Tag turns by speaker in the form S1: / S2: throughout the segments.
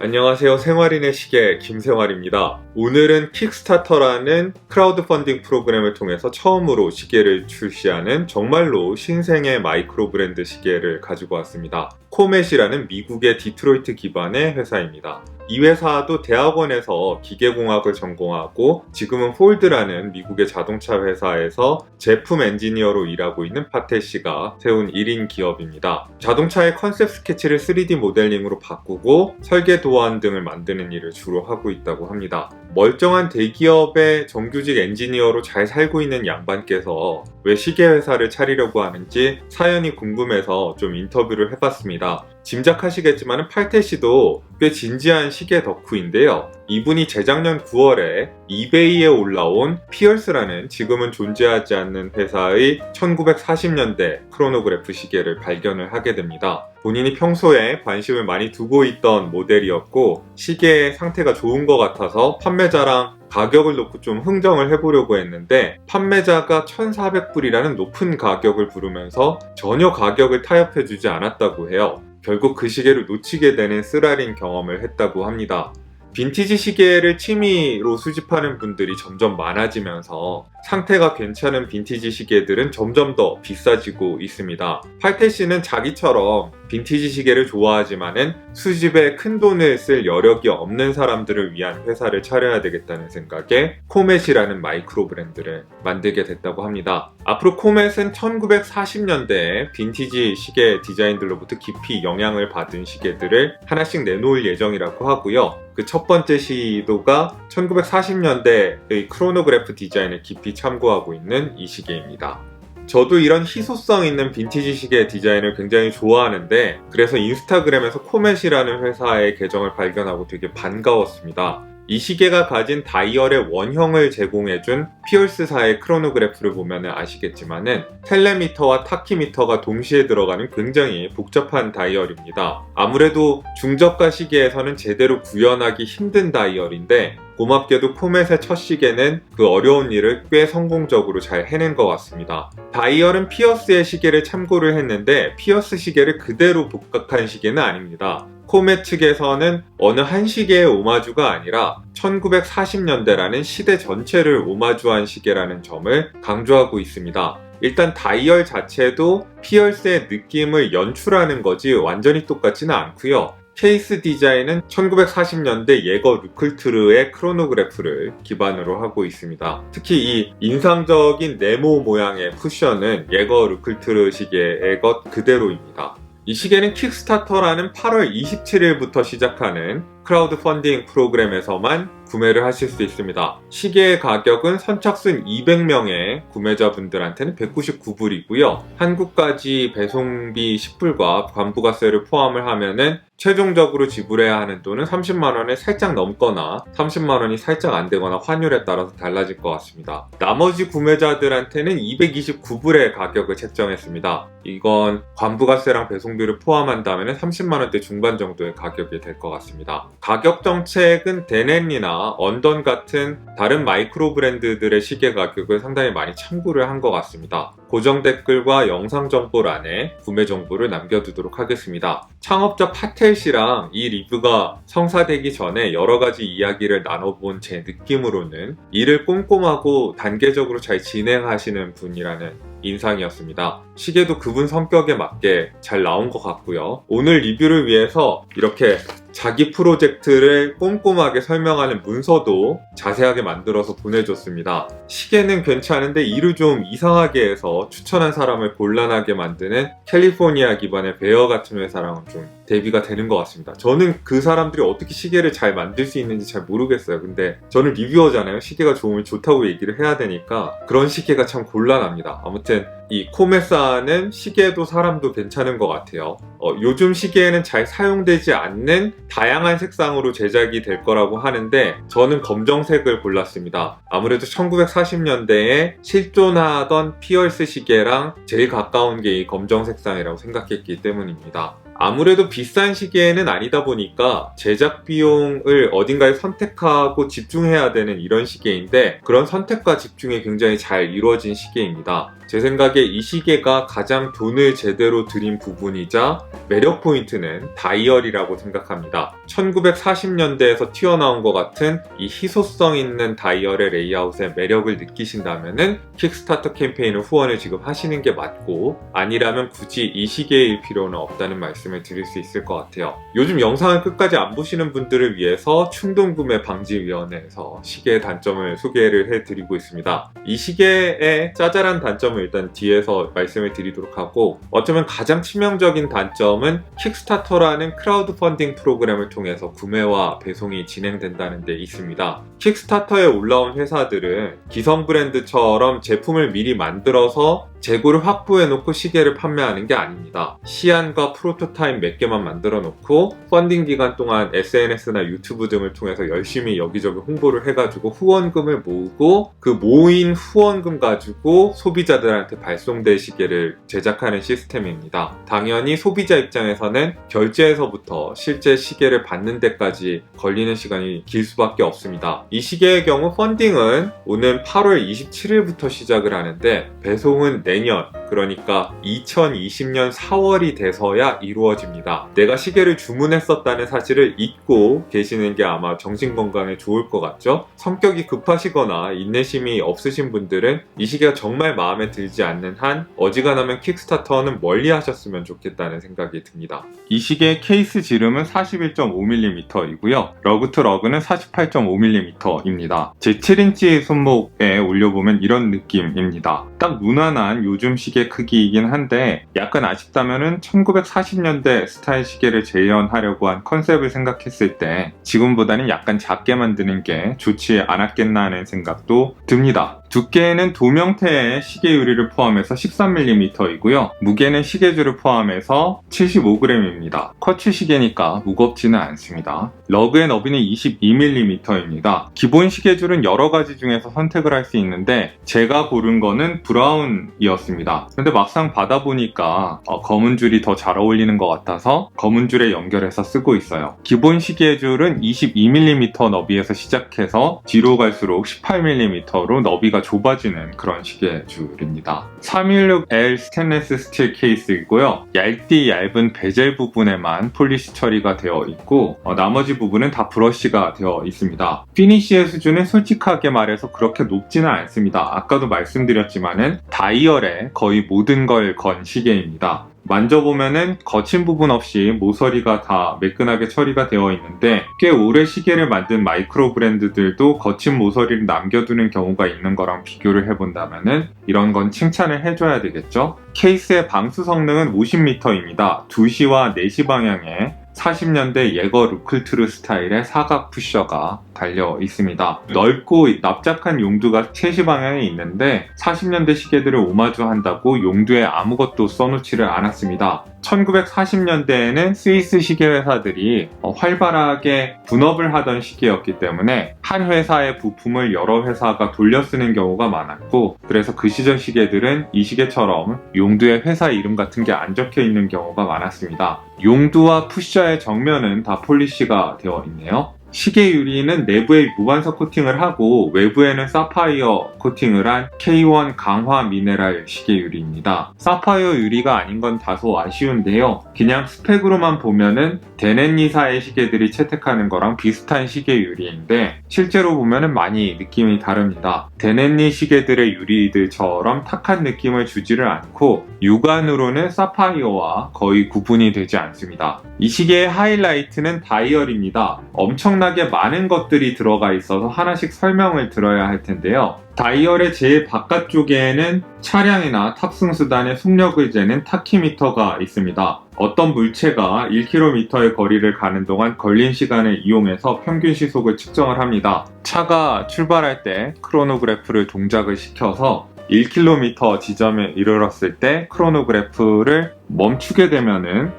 S1: 안녕하세요. 생활인의 시계 김생활입니다. 오늘은 킥스타터라는 크라우드 펀딩 프로그램을 통해서 처음으로 시계를 출시하는 정말로 신생의 마이크로 브랜드 시계를 가지고 왔습니다. 코멧이라는 미국의 디트로이트 기반의 회사입니다. 이 회사도 대학원에서 기계공학을 전공하고 지금은 폴드라는 미국의 자동차 회사에서 제품 엔지니어로 일하고 있는 파테 씨가 세운 1인 기업입니다. 자동차의 컨셉 스케치를 3D 모델링으로 바꾸고 설계 도안 등을 만드는 일을 주로 하고 있다고 합니다. 멀쩡한 대기업의 정규직 엔지니어로 잘 살고 있는 양반께서 왜 시계 회사를 차리려고 하는지 사연이 궁금해서 좀 인터뷰를 해봤습니다. 짐작하시겠지만 팔테 씨도 꽤 진지한 시계 덕후인데요. 이분이 재작년 9월에 이베이에 올라온 피어스라는 지금은 존재하지 않는 회사의 1940년대 크로노그래프 시계를 발견을 하게 됩니다. 본인이 평소에 관심을 많이 두고 있던 모델이었고 시계의 상태가 좋은 것 같아서 판매자랑 가격을 놓고 좀 흥정을 해보려고 했는데 판매자가 1,400불이라는 높은 가격을 부르면서 전혀 가격을 타협해주지 않았다고 해요. 결국 그 시계를 놓치게 되는 쓰라린 경험을 했다고 합니다. 빈티지 시계를 취미로 수집하는 분들이 점점 많아지면서 상태가 괜찮은 빈티지 시계들은 점점 더 비싸지고 있습니다. 팔테 씨는 자기처럼 빈티지 시계를 좋아하지만은 수집에 큰 돈을 쓸 여력이 없는 사람들을 위한 회사를 차려야 되겠다는 생각에 코멧이라는 마이크로 브랜드를 만들게 됐다고 합니다. 앞으로 코멧은 1940년대에 빈티지 시계 디자인들로부터 깊이 영향을 받은 시계들을 하나씩 내놓을 예정이라고 하고요. 그 첫 번째 시도가 1940년대의 크로노그래프 디자인을 깊이 참고하고 있는 이 시계입니다. 저도 이런 희소성 있는 빈티지 시계 디자인을 굉장히 좋아하는데 그래서 인스타그램에서 코멧이라는 회사의 계정을 발견하고 되게 반가웠습니다. 이 시계가 가진 다이얼의 원형을 제공해준 피어스사의 크로노그래프를 보면 아시겠지만은 텔레미터와 타키미터가 동시에 들어가는 굉장히 복잡한 다이얼입니다. 아무래도 중저가 시계에서는 제대로 구현하기 힘든 다이얼인데 고맙게도 코멧의 첫 시계는 그 어려운 일을 꽤 성공적으로 잘 해낸 것 같습니다. 다이얼은 피어스의 시계를 참고를 했는데 피어스 시계를 그대로 복각한 시계는 아닙니다. 코멧 측에서는 어느 한 시계의 오마주가 아니라 1940년대라는 시대 전체를 오마주한 시계라는 점을 강조하고 있습니다. 일단 다이얼 자체도 피어스의 느낌을 연출하는 거지 완전히 똑같지는 않고요. 케이스 디자인은 1940년대 예거 루클트르의 크로노그래프를 기반으로 하고 있습니다. 특히 이 인상적인 네모 모양의 쿠션은 예거 루클트르 시계의 것 그대로입니다. 이 시계는 킥스타터라는 8월 27일부터 시작하는 크라우드 펀딩 프로그램에서만 구매를 하실 수 있습니다. 시계의 가격은 선착순 200명의 구매자분들한테는 199불이고요. 한국까지 배송비 10불과 관부가세를 포함을 하면은 최종적으로 지불해야 하는 돈은 30만원에 살짝 넘거나 30만원이 살짝 안 되거나 환율에 따라서 달라질 것 같습니다. 나머지 구매자들한테는 229불의 가격을 책정했습니다. 이건 관부가세랑 배송비를 포함한다면 30만원대 중반 정도의 가격이 될 것 같습니다. 가격 정책은 데넨이나 언던 같은 다른 마이크로 브랜드들의 시계 가격을 상당히 많이 참고를 한 것 같습니다. 고정 댓글과 영상 정보란에 구매 정보를 남겨두도록 하겠습니다. 창업자 파텔 씨랑 이 리뷰가 성사되기 전에 여러 가지 이야기를 나눠본 제 느낌으로는 일을 꼼꼼하고 단계적으로 잘 진행하시는 분이라는 인상이었습니다. 시계도 그분 성격에 맞게 잘 나온 것 같고요. 오늘 리뷰를 위해서 이렇게 자기 프로젝트를 꼼꼼하게 설명하는 문서도 자세하게 만들어서 보내줬습니다. 시계는 괜찮은데 일을 좀 이상하게 해서 추천한 사람을 곤란하게 만드는 캘리포니아 기반의 베어 같은 회사랑은 좀 대비가 되는 것 같습니다. 저는 그 사람들이 어떻게 시계를 잘 만들 수 있는지 잘 모르겠어요. 근데 저는 리뷰어잖아요. 시계가 좋으면 좋다고 얘기를 해야 되니까 그런 시계가 참 곤란합니다. 아무튼 이 코메사는 시계도 사람도 괜찮은 것 같아요. 요즘 시계에는 잘 사용되지 않는 다양한 색상으로 제작이 될 거라고 하는데 저는 검정색을 골랐습니다. 아무래도 1940년대에 실존하던 피어스 시계랑 제일 가까운 게 이 검정 색상이라고 생각했기 때문입니다. 아무래도 비싼 시계는 아니다 보니까 제작 비용을 어딘가에 선택하고 집중해야 되는 이런 시계인데, 그런 선택과 집중이 굉장히 잘 이루어진 시계입니다. 제 생각에 이 시계가 가장 돈을 제대로 들인 부분이자 매력 포인트는 다이얼이라고 생각합니다. 1940년대에서 튀어나온 것 같은 이 희소성 있는 다이얼의 레이아웃의 매력을 느끼신다면은 킥스타터 캠페인을 후원을 지금 하시는 게 맞고, 아니라면 굳이 이 시계일 필요는 없다는 말씀을 드릴 수 있을 것 같아요. 요즘 영상을 끝까지 안 보시는 분들을 위해서 충동구매 방지위원회에서 시계의 단점을 소개를 해드리고 있습니다. 이 시계의 짜잘한 단점을 일단 뒤에서 말씀을 드리도록 하고, 어쩌면 가장 치명적인 단점은 킥스타터라는 크라우드 펀딩 프로그램을 통해서 구매와 배송이 진행된다는 데 있습니다. 킥스타터에 올라온 회사들은 기성 브랜드처럼 제품을 미리 만들어서 재고를 확보해 놓고 시계를 판매하는 게 아닙니다. 시안과 프로토타입 몇 개만 만들어 놓고 펀딩 기간 동안 SNS나 유튜브 등을 통해서 열심히 여기저기 홍보를 해가지고 후원금을 모으고, 그 모인 후원금 가지고 소비자들한테 발송될 시계를 제작하는 시스템입니다. 당연히 소비자 입장에서는 결제에서부터 실제 시계를 받는 데까지 걸리는 시간이 길 수밖에 없습니다. 이 시계의 경우 펀딩은 오는 8월 27일부터 시작을 하는데, 배송은 내년, 그러니까 2020년 4월이 돼서야 이루어집니다. 내가 시계를 주문했었다는 사실을 잊고 계시는 게 아마 정신건강에 좋을 것 같죠? 성격이 급하시거나 인내심이 없으신 분들은 이 시계가 정말 마음에 들지 않는 한 어지간하면 킥스타터는 멀리 하셨으면 좋겠다는 생각이 듭니다. 이 시계의 케이스 지름은 41.5mm이고요. 러그 투 러그는 48.5mm입니다. 제 7인치 손목에 올려보면 이런 느낌입니다. 딱 무난한 요즘 시계 크기이긴 한데, 약간 아쉽다면은 1940년대 스타일 시계를 재현하려고 한 컨셉을 생각했을 때 지금보다는 약간 작게 만드는 게 좋지 않았겠나 하는 생각도 듭니다. 두께는 도명태의 시계 유리를 포함해서 13mm이고요. 무게는 시계줄을 포함해서 75g입니다. 쿼츠 시계니까 무겁지는 않습니다. 러그의 너비는 22mm입니다. 기본 시계줄은 여러 가지 중에서 선택을 할 수 있는데 제가 고른 거는 브라운이었습니다. 근데 막상 받아보니까 검은 줄이 더 잘 어울리는 것 같아서 검은 줄에 연결해서 쓰고 있어요. 기본 시계줄은 22mm 너비에서 시작해서 뒤로 갈수록 18mm로 너비가 좁아지는 그런 시계줄입니다. 316L 스테인리스 스틸 케이스이고요. 얇은 베젤 부분에만 폴리시 처리가 되어 있고, 나머지 부분은 다 브러쉬가 되어 있습니다. 피니쉬의 수준은 솔직하게 말해서 그렇게 높지는 않습니다. 아까도 말씀드렸지만은 다이얼에 거의 모든 걸 건 시계입니다. 만져보면은 거친 부분 없이 모서리가 다 매끈하게 처리가 되어 있는데, 꽤 오래 시계를 만든 마이크로 브랜드들도 거친 모서리를 남겨두는 경우가 있는 거랑 비교를 해본다면은 이런 건 칭찬을 해줘야 되겠죠? 케이스의 방수 성능은 50m입니다. 2시와 4시 방향에 40년대 예거 루클트르 스타일의 사각 푸셔가 달려 있습니다. 넓고 납작한 용두가 3시 방향에 있는데 40년대 시계들을 오마주한다고 용두에 아무것도 써놓지를 않았습니다. 1940년대에는 스위스 시계 회사들이 활발하게 분업을 하던 시기였기 때문에 한 회사의 부품을 여러 회사가 돌려 쓰는 경우가 많았고, 그래서 그 시절 시계들은 이 시계처럼 용두에 회사 이름 같은 게 안 적혀 있는 경우가 많았습니다. 용두와 푸셔의 정면은 다 폴리시가 되어 있네요. 시계 유리는 내부에 무반석 코팅을 하고 외부에는 사파이어 코팅을 한 K1 강화 미네랄 시계 유리입니다. 사파이어 유리가 아닌 건 다소 아쉬운데요. 그냥 스펙으로만 보면은 데넨니사의 시계들이 채택하는 거랑 비슷한 시계 유리인데 실제로 보면은 많이 느낌이 다릅니다. 데넨니 시계들의 유리들처럼 탁한 느낌을 주지를 않고 육안으로는 사파이어와 거의 구분이 되지 않습니다. 이 시계의 하이라이트는 다이얼입니다. 엄청나게 많은 것들이 들어가 있어서 하나씩 설명을 들어야 할 텐데요. 다이얼의 제일 바깥쪽에는 차량이나 탑승수단의 속력을 재는 타키미터가 있습니다. 어떤 물체가 1km의 거리를 가는 동안 걸린 시간을 이용해서 평균 시속을 측정을 합니다. 차가 출발할 때 크로노그래프를 동작을 시켜서 1km 지점에 이르렀을 때 크로노그래프를 멈추게 되면은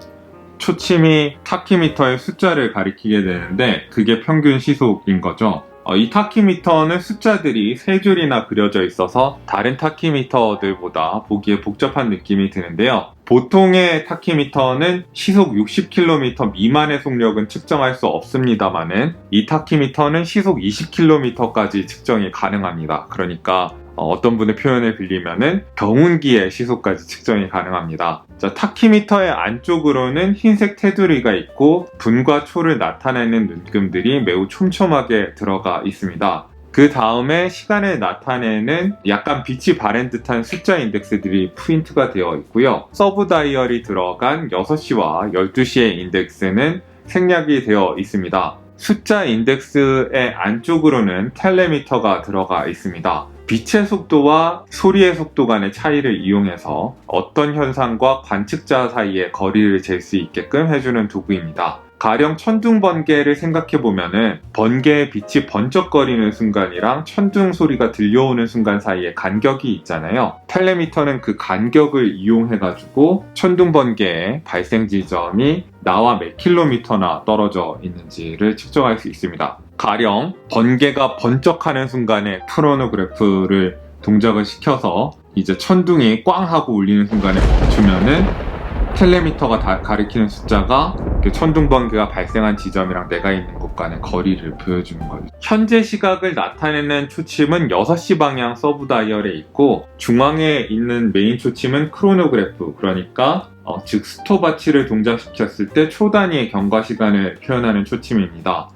S1: 초침이 타키미터의 숫자를 가리키게 되는데 그게 평균 시속인 거죠. 이 타키미터는 숫자들이 3줄이나 그려져 있어서 다른 타키미터들보다 보기에 복잡한 느낌이 드는데요. 보통의 타키미터는 시속 60km 미만의 속력은 측정할 수 없습니다만은 이 타키미터는 시속 20km까지 측정이 가능합니다. 그러니까 어떤 분의 표현을 빌리면은 경운기의 시속까지 측정이 가능합니다. 자, 타키미터의 안쪽으로는 흰색 테두리가 있고 분과 초를 나타내는 눈금들이 매우 촘촘하게 들어가 있습니다. 그 다음에 시간을 나타내는 약간 빛이 바랜 듯한 숫자 인덱스들이 프린트가 되어 있고요. 서브 다이얼이 들어간 6시와 12시의 인덱스는 생략이 되어 있습니다. 숫자 인덱스의 안쪽으로는 텔레미터가 들어가 있습니다. 빛의 속도와 소리의 속도 간의 차이를 이용해서 어떤 현상과 관측자 사이의 거리를 잴 수 있게끔 해주는 도구입니다. 가령 천둥 번개를 생각해보면은 번개의 빛이 번쩍거리는 순간이랑 천둥 소리가 들려오는 순간 사이에 간격이 있잖아요. 텔레미터는 그 간격을 이용해가지고 천둥 번개의 발생 지점이 나와 몇 킬로미터나 떨어져 있는지를 측정할 수 있습니다. 가령 번개가 번쩍하는 순간에 크로노그래프를 동작을 시켜서 이제 천둥이 꽝 하고 울리는 순간에 멈추면은 텔레미터가 가리키는 숫자가 천둥 번개가 발생한 지점이랑 내가 있는 곳간의 거리를 보여주는 거죠. 현재 시각을 나타내는 초침은 6시 방향 서브 다이얼에 있고 중앙에 있는 메인 초침은 크로노그래프, 그러니까 즉 스톱와치를 동작시켰을 때 초 단위의 경과 시간을 표현하는 초침입니다.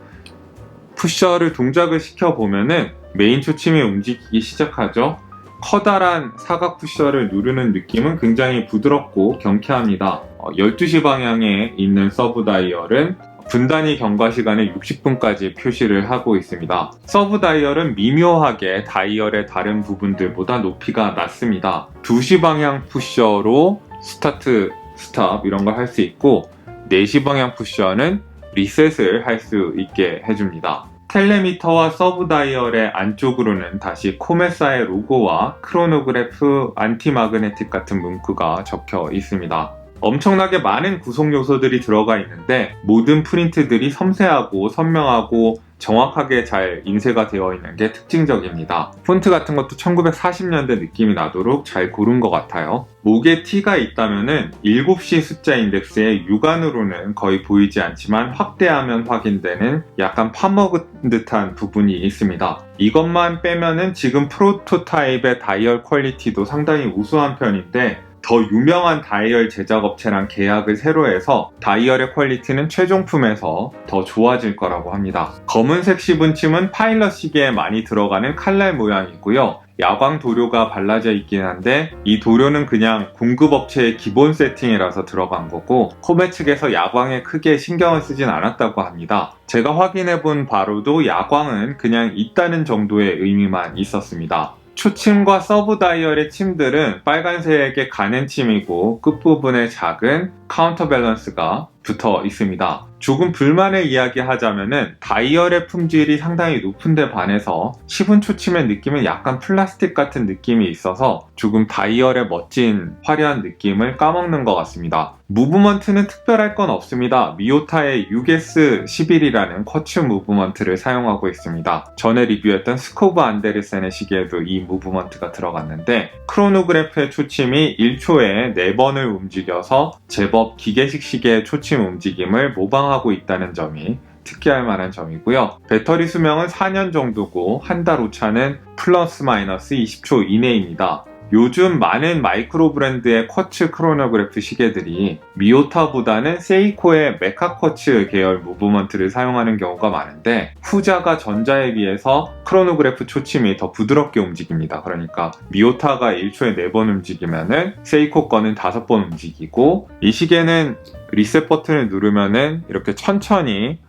S1: 푸셔를 동작을 시켜보면은 메인 초침이 움직이기 시작하죠. 커다란 사각 푸셔를 누르는 느낌은 굉장히 부드럽고 경쾌합니다. 12시 방향에 있는 서브 다이얼은 분단위 경과 시간을 60분까지 표시를 하고 있습니다. 서브 다이얼은 미묘하게 다이얼의 다른 부분들보다 높이가 낮습니다. 2시 방향 푸셔로 스타트, 스탑 이런 걸 할 수 있고 4시 방향 푸셔는 리셋을 할 수 있게 해줍니다. 텔레미터와 서브 다이얼의 안쪽으로는 다시 코메사의 로고와 크로노그래프 안티마그네틱 같은 문구가 적혀 있습니다. 엄청나게 많은 구성 요소들이 들어가 있는데 모든 프린트들이 섬세하고 선명하고 정확하게 잘 인쇄가 되어 있는 게 특징적입니다. 폰트 같은 것도 1940년대 느낌이 나도록 잘 고른 것 같아요. 목에 T가 있다면은 7시 숫자 인덱스에 육안으로는 거의 보이지 않지만 확대하면 확인되는 약간 파먹은 듯한 부분이 있습니다. 이것만 빼면은 지금 프로토타입의 다이얼 퀄리티도 상당히 우수한 편인데 더 유명한 다이얼 제작업체랑 계약을 새로 해서 다이얼의 퀄리티는 최종품에서 더 좋아질 거라고 합니다. 검은색 시분침은 파일럿 시계에 많이 들어가는 칼날 모양이고요. 야광 도료가 발라져 있긴 한데 이 도료는 그냥 공급업체의 기본 세팅이라서 들어간 거고 코메 측에서 야광에 크게 신경을 쓰진 않았다고 합니다. 제가 확인해본 바로도 야광은 그냥 있다는 정도의 의미만 있었습니다. 초침과 서브 다이얼의 침들은 빨간색의 가는 침이고 끝부분에 작은 카운터 밸런스가 붙어 있습니다. 조금 불만을 이야기하자면은 다이얼의 품질이 상당히 높은데 반해서 시분 초침의 느낌은 약간 플라스틱 같은 느낌이 있어서 조금 다이얼의 멋진 화려한 느낌을 까먹는 것 같습니다. 무브먼트는 특별할 건 없습니다. 미오타의 6S11이라는 쿼츠 무브먼트를 사용하고 있습니다. 전에 리뷰했던 스코브 안데르센의 시계에도 이 무브먼트가 들어갔는데 크로노그래프의 초침이 1초에 4번을 움직여서 제법 기계식 시계의 초침 움직임을 모방하고 있다는 점이 특기할 만한 점이고요. 배터리 수명은 4년 정도고 한 달 오차는 플러스 마이너스 20초 이내입니다. 요즘 많은 마이크로 브랜드의 쿼츠 크로노그래프 시계들이 미오타보다는 세이코의 메카 쿼츠 계열 무브먼트를 사용하는 경우가 많은데 후자가 전자에 비해서 크로노그래프 초침이 더 부드럽게 움직입니다. 그러니까 미오타가 1초에 4번 움직이면은 세이코 거는 5번 움직이고 이 시계는 리셋 버튼을 누르면은 이렇게 천천히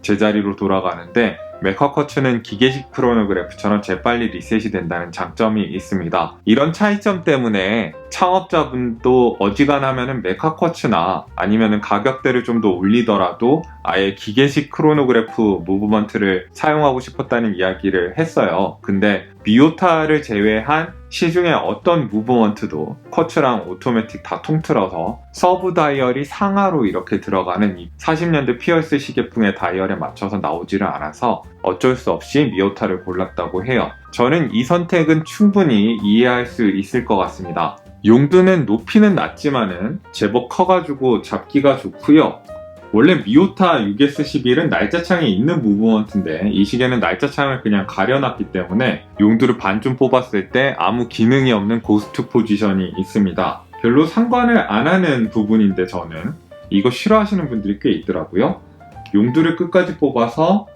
S1: 제자리로 돌아가는데 메카 쿼츠는 기계식 크로노그래프처럼 재빨리 리셋이 된다는 장점이 있습니다. 이런 차이점 때문에 창업자분도 어지간하면 메카 쿼츠나 아니면 가격대를 좀 더 올리더라도 아예 기계식 크로노그래프 무브먼트를 사용하고 싶었다는 이야기를 했어요. 근데 미오타를 제외한 시중에 어떤 무브먼트도 쿼츠랑 오토매틱 다 통틀어서 서브 다이얼이 상하로 이렇게 들어가는 이 40년대 피어스 시계풍의 다이얼에 맞춰서 나오지를 않아서 어쩔 수 없이 미오타를 골랐다고 해요. 저는 이 선택은 충분히 이해할 수 있을 것 같습니다. 용두는 높이는 낮지만은 제법 커가지고 잡기가 좋고요. 원래 미오타 6S11은 날짜창이 있는 무브먼트인데 이 시계는 날짜창을 그냥 가려놨기 때문에 용두를 반쯤 뽑았을 때 아무 기능이 없는 고스트 포지션이 있습니다. 별로 상관을 안 하는 부분인데 저는 이거 싫어하시는 분들이 꽤 있더라고요. 용두를 끝까지 뽑아서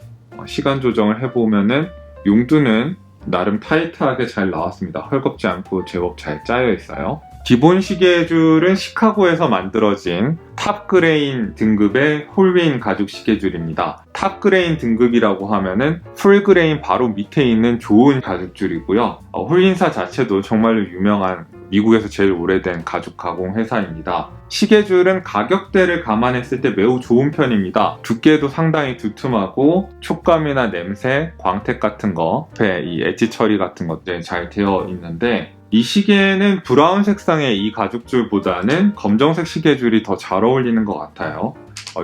S1: 시간 조정을 해보면은 용두는 나름 타이트하게 잘 나왔습니다. 헐겁지 않고 제법 잘 짜여 있어요. 기본 시계줄은 시카고에서 만들어진 탑그레인 등급의 홀윈 가죽 시계줄입니다. 탑그레인 등급이라고 하면은 풀그레인 바로 밑에 있는 좋은 가죽줄이고요. 홀윈사 자체도 정말로 유명한 미국에서 제일 오래된 가죽 가공 회사입니다. 시계줄은 가격대를 감안했을 때 매우 좋은 편입니다. 두께도 상당히 두툼하고 촉감이나 냄새, 광택 같은 거, 이 엣지 처리 같은 것들이 잘 되어 있는데 이 시계는 브라운 색상의 이 가죽줄보다는 검정색 시계줄이 더 잘 어울리는 것 같아요.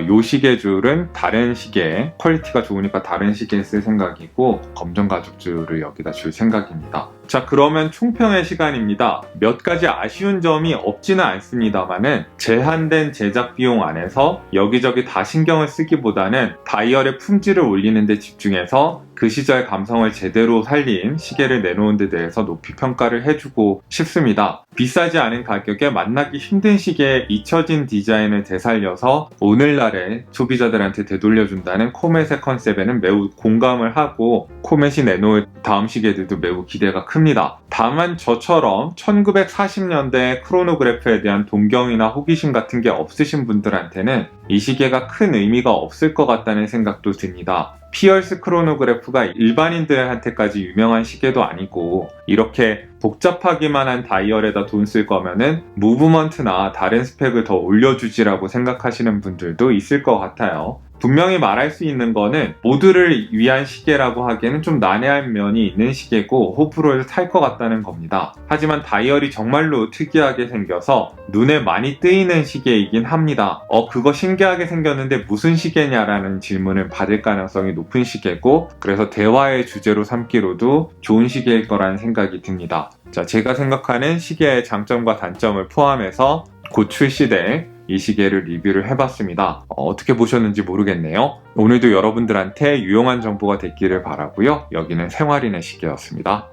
S1: 이 시계줄은 다른 시계, 퀄리티가 좋으니까 다른 시계에 쓸 생각이고 검정 가죽줄을 여기다 줄 생각입니다. 자, 그러면 총평의 시간입니다. 몇 가지 아쉬운 점이 없지는 않습니다만은 제한된 제작 비용 안에서 여기저기 다 신경을 쓰기보다는 다이얼의 품질을 올리는 데 집중해서 그 시절 감성을 제대로 살린 시계를 내놓은 데 대해서 높이 평가를 해주고 싶습니다. 비싸지 않은 가격에 만나기 힘든 시계의 잊혀진 디자인을 되살려서 오늘날의 소비자들한테 되돌려준다는 코멧의 컨셉에는 매우 공감을 하고 코멧이 내놓을 다음 시계들도 매우 기대가 큽니다. 다만 저처럼 1940년대 크로노그래프에 대한 동경이나 호기심 같은 게 없으신 분들한테는 이 시계가 큰 의미가 없을 것 같다는 생각도 듭니다. 피얼스 크로노그래프가 일반인들한테까지 유명한 시계도 아니고 이렇게 복잡하기만 한 다이얼에다 돈 쓸 거면은 무브먼트나 다른 스펙을 더 올려주지라고 생각하시는 분들도 있을 것 같아요. 분명히 말할 수 있는 거는 모두를 위한 시계라고 하기에는 좀 난해한 면이 있는 시계고 호불호를 살 것 같다는 겁니다. 하지만 다이얼이 정말로 특이하게 생겨서 눈에 많이 뜨이는 시계이긴 합니다. 그거 신기하게 생겼는데 무슨 시계냐라는 질문을 받을 가능성이 높은 시계고 그래서 대화의 주제로 삼기로도 좋은 시계일 거라는 생각이 듭니다. 자, 제가 생각하는 시계의 장점과 단점을 포함해서 곧 출시될 이 시계를 리뷰를 해봤습니다. 어떻게 보셨는지 모르겠네요. 오늘도 여러분들한테 유용한 정보가 됐기를 바라고요. 여기는 생활인의 시계였습니다.